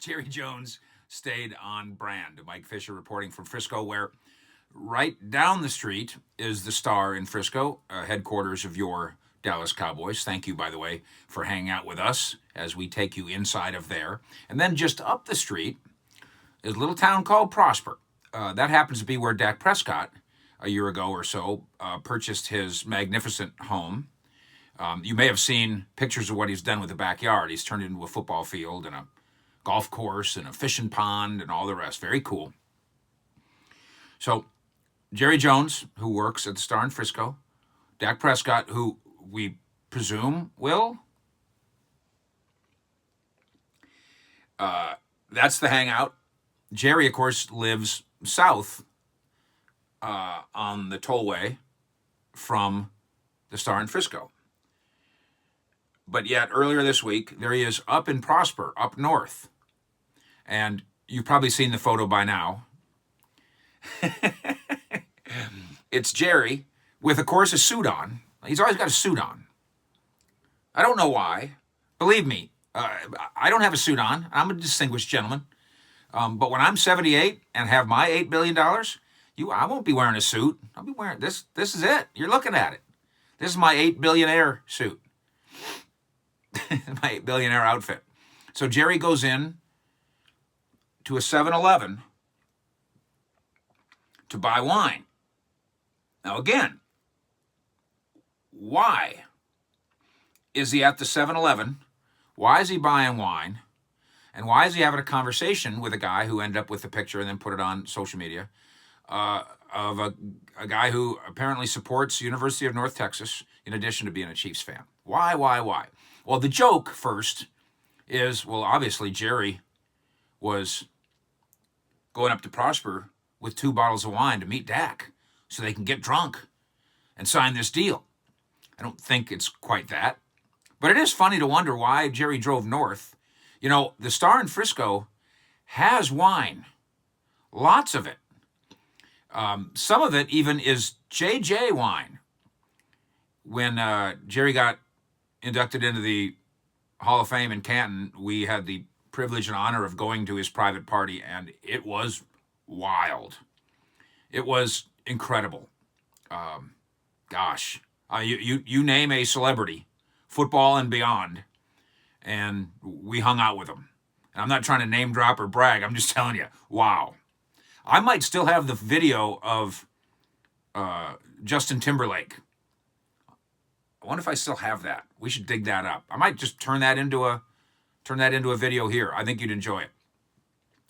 Jerry Jones stayed on brand. Mike Fisher reporting from Frisco, where right down the street is the Star in Frisco, headquarters of your Dallas Cowboys. Thank you, by the way, for hanging out with us as we take you inside of there. And then just up the street is a little town called Prosper. That happens to be where Dak Prescott, a year ago or so, purchased his magnificent home. You may have seen pictures of what he's done with the backyard. He's turned it into a football field and a golf course and a fishing pond and all the rest. Very cool. So Jerry Jones, who works at the Star in Frisco, Dak Prescott, who we presume will. That's the hangout. Jerry, of course, lives south on the tollway from the Star in Frisco. But yet, earlier this week, there he is up in Prosper, up north. And you've probably seen the photo by now. It's Jerry with, of course, a suit on. He's always got a suit on. I don't know why. Believe me, I don't have a suit on. I'm a distinguished gentleman. But when I'm 78 and have my $8 billion, I won't be wearing a suit. I'll be wearing this. This is it. You're looking at it. This is my 8 billionaire suit. My 8 billionaire outfit. So Jerry goes in to a 7-Eleven to buy wine. Now again, why is he at the 7-Eleven? Why is he buying wine? And why is he having a conversation with a guy who ended up with the picture and then put it on social media of a guy who apparently supports University of North Texas in addition to being a Chiefs fan? Why? Well, the joke first is, well, obviously Jerry was going up to Prosper with 2 bottles of wine to meet Dak so they can get drunk and sign this deal. I don't think it's quite that. But it is funny to wonder why Jerry drove north. You know, the Star in Frisco has wine. Lots of it. Some of it even is JJ wine. When Jerry got inducted into the Hall of Fame in Canton, we had the privilege and honor of going to his private party, and it was wild. It was incredible. You name a celebrity, football and beyond, and we hung out with them. And I'm not trying to name drop or brag. I'm just telling you, wow. I might still have the video of Justin Timberlake. I wonder if I still have that. We should dig that up. I might just turn that into a video here. I think you'd enjoy it.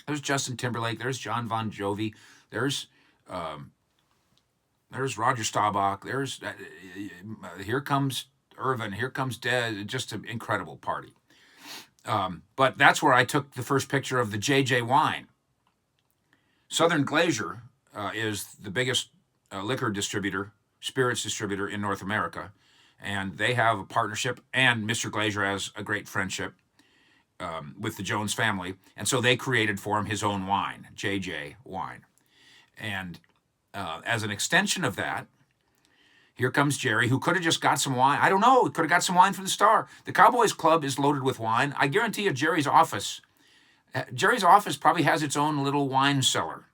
There's Justin Timberlake. There's John Bon Jovi. There's Roger Staubach. There's here comes Irvin. Here comes Des. Just an incredible party. But that's where I took the first picture of the JJ wine. Southern Glacier is the biggest liquor distributor, spirits distributor in North America. And they have a partnership, and Mr. Glazier has a great friendship with the Jones family. And so they created for him his own wine, JJ wine. And as an extension of that, here comes Jerry, who could have just got some wine. I don't know. He could have got some wine from the Star. The Cowboys Club is loaded with wine. I guarantee you Jerry's office probably has its own little wine cellar.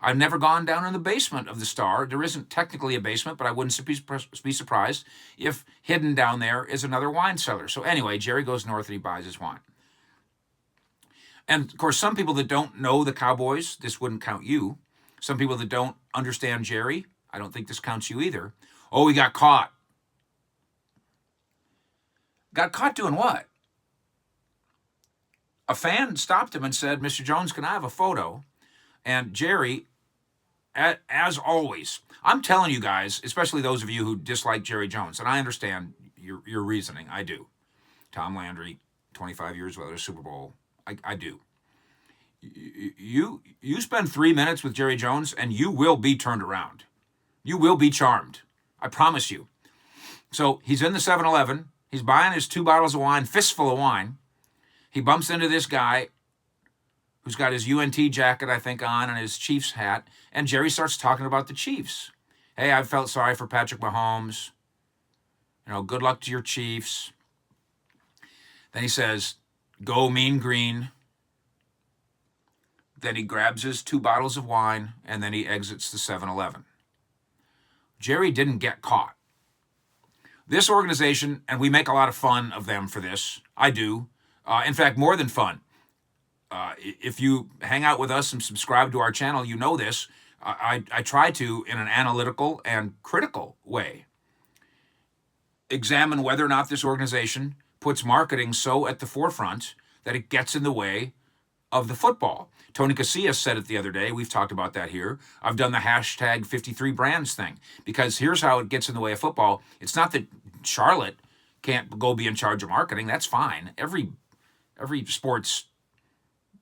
I've never gone down in the basement of the Star. There isn't technically a basement, but I wouldn't be surprised if hidden down there is another wine cellar. So anyway, Jerry goes north and he buys his wine. And of course, some people that don't know the Cowboys, this wouldn't count you. Some people that don't understand Jerry, I don't think this counts you either. Oh, he got caught. Got caught doing what? A fan stopped him and said, Mr. Jones, can I have a photo? And Jerry, as always, I'm telling you guys, especially those of you who dislike Jerry Jones, and I understand your reasoning. I do. Tom Landry, 25 years without a Super Bowl. I do. You spend 3 minutes with Jerry Jones and you will be turned around. You will be charmed. I promise you. So he's in the 7-Eleven. He's buying his 2 bottles of wine, fistful of wine. He bumps into this guy who's got his UNT jacket, I think, on and his Chiefs hat. And Jerry starts talking about the Chiefs. Hey, I felt sorry for Patrick Mahomes. You know, good luck to your Chiefs. Then he says, go mean green. Then he grabs his 2 bottles of wine, and then he exits the 7-Eleven. Jerry didn't get caught. This organization, and we make a lot of fun of them for this. I do. In fact, more than fun. If you hang out with us and subscribe to our channel, you know this. I try to, in an analytical and critical way, examine whether or not this organization puts marketing so at the forefront that it gets in the way of the football. Tony Casillas said it the other day. We've talked about that here. I've done the hashtag 53 brands thing, because here's how it gets in the way of football. It's not that Charlotte can't go be in charge of marketing. That's fine. Every sports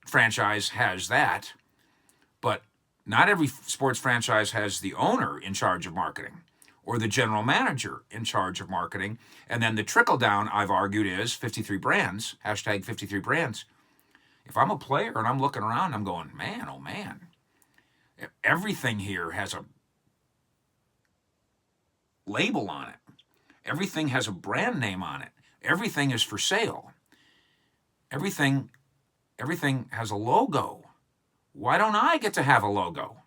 franchise has that, but not every sports franchise has the owner in charge of marketing or the general manager in charge of marketing. And then the trickle down, I've argued, is 53 brands, hashtag 53 brands. If I'm a player and I'm looking around, I'm going, man, oh man, everything here has a label on it. Everything has a brand name on it. Everything is for sale. Everything has a logo. Why don't I get to have a logo?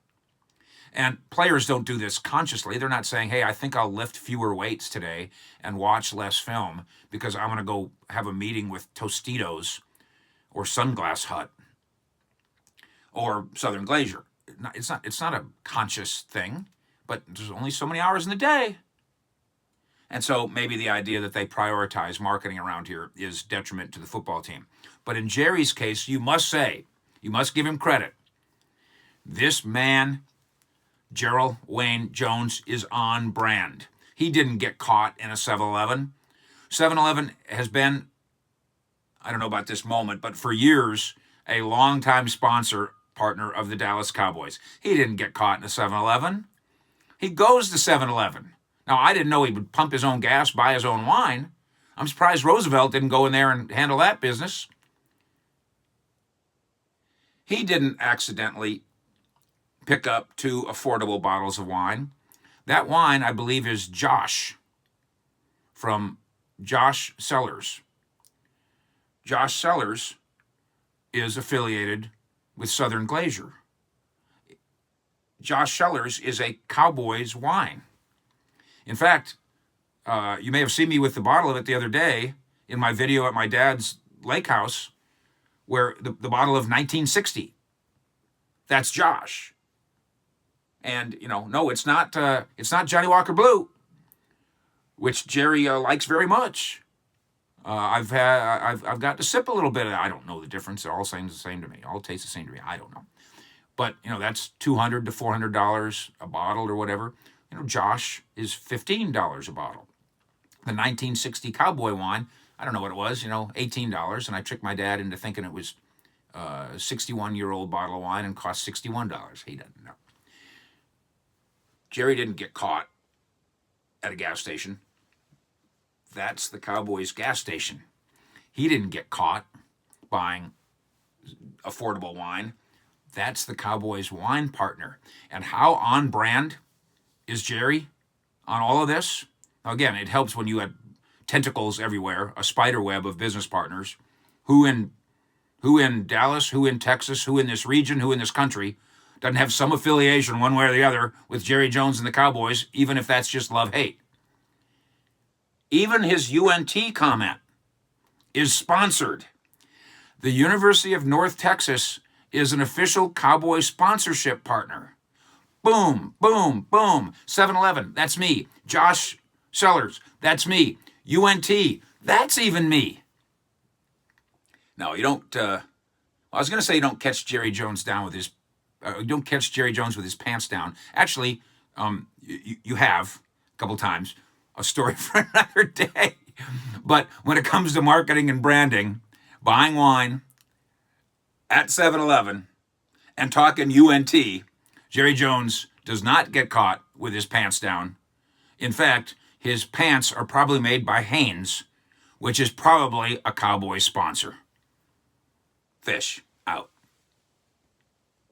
And players don't do this consciously. They're not saying, hey, I think I'll lift fewer weights today and watch less film because I'm going to go have a meeting with Tostitos or Sunglass Hut or Southern Glacier. It's not a conscious thing, but there's only so many hours in the day. And so maybe the idea that they prioritize marketing around here is detriment to the football team. But in Jerry's case, you must give him credit. This man, Jerry Jones, is on brand. He didn't get caught in a 7-Eleven. 7-Eleven has been, I don't know about this moment, but for years, a longtime sponsor partner of the Dallas Cowboys. He didn't get caught in a 7-Eleven. He goes to 7-Eleven. Now, I didn't know he would pump his own gas, buy his own wine. I'm surprised Roosevelt didn't go in there and handle that business. He didn't accidentally pick up 2 affordable bottles of wine. That wine, I believe, is Josh, from Josh Cellars. Josh Cellars is affiliated with Southern Glacier. Josh Cellars is a Cowboys wine. In fact, you may have seen me with the bottle of it the other day in my video at my dad's lake house, where the bottle of 1960. That's Josh. And, no, it's not Johnny Walker Blue, which Jerry likes very much. I've got to sip a little bit of it. I don't know the difference. It all seems the same to me. All tastes the same to me. I don't know. But, that's $200 to $400 a bottle or whatever. Josh is $15 a bottle. The 1960 Cowboy wine, I don't know what it was, $18. And I tricked my dad into thinking it was a 61-year-old bottle of wine and cost $61. He doesn't know. Jerry didn't get caught at a gas station. That's the Cowboys gas station. He didn't get caught buying affordable wine. That's the Cowboys wine partner. And how on brand is Jerry on all of this? Now, again, it helps when you have tentacles everywhere, a spider web of business partners, who in Dallas, who in Texas, who in this region, who in this country doesn't have some affiliation one way or the other with Jerry Jones and the Cowboys, even if that's just love-hate. Even his UNT comment is sponsored. The University of North Texas is an official Cowboy sponsorship partner. Boom, boom, boom. 7-Eleven, that's me. Josh Cellars, that's me. UNT, that's even me. No, you don't. I was going to say you don't catch Jerry Jones down with his. Don't catch Jerry Jones with his pants down. Actually, you have a couple times. A story for another day. But when it comes to marketing and branding, buying wine at 7-Eleven and talking UNT, Jerry Jones does not get caught with his pants down. In fact, his pants are probably made by Hanes, which is probably a Cowboy sponsor. Fish out.